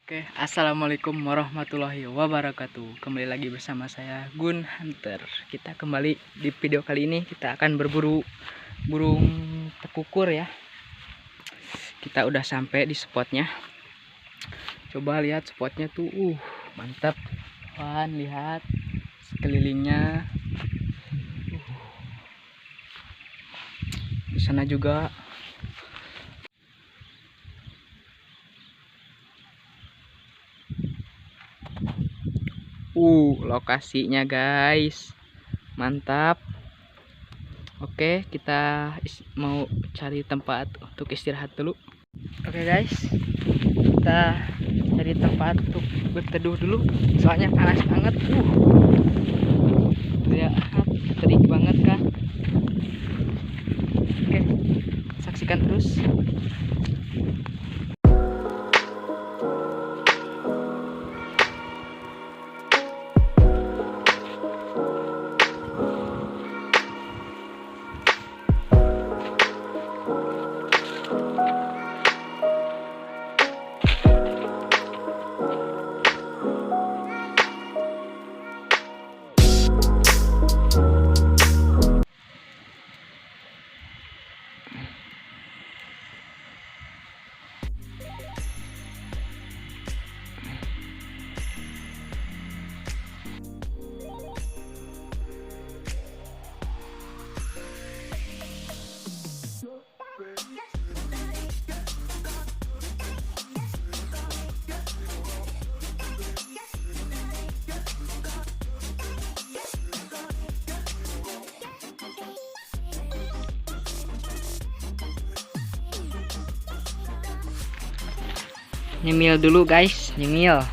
Oke, assalamualaikum warahmatullahi wabarakatuh. Kembali lagi bersama saya Gun Hunter. Kita kembali di video kali ini kita akan berburu burung tekukur ya. Kita udah sampai di spotnya. Coba lihat spotnya tuh, mantap. Wah, lihat sekelilingnya. Di sana juga. Lokasinya guys, mantap. Oke, kita mau cari tempat untuk istirahat dulu. Oke guys, kita cari tempat untuk berteduh dulu, soalnya panas banget. Lihat, terik banget kan. Oke, saksikan terus. Nyemil dulu guys, nyemil.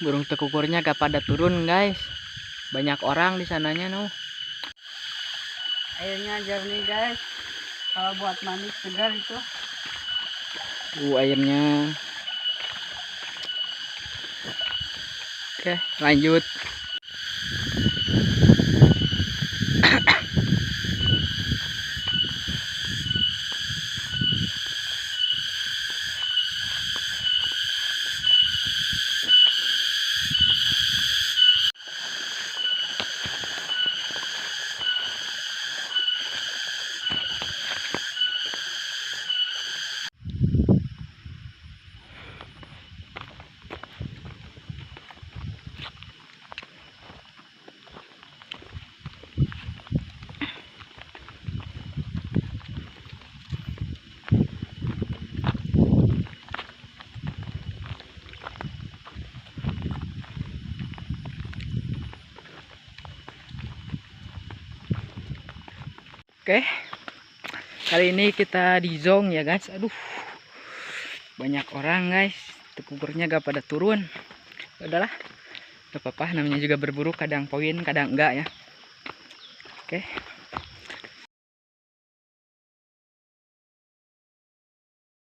Burung tekukurnya gak pada turun guys. Banyak orang di sananya Airnya jernih guys. Kalau buat mandi segar itu. Airnya. Oke, lanjut. Oke, kali ini kita di zong ya guys. Aduh, banyak orang guys, tekukurnya gak pada turun. Udahlah, gak apa-apa, namanya juga berburu, kadang poin kadang enggak ya. Oke.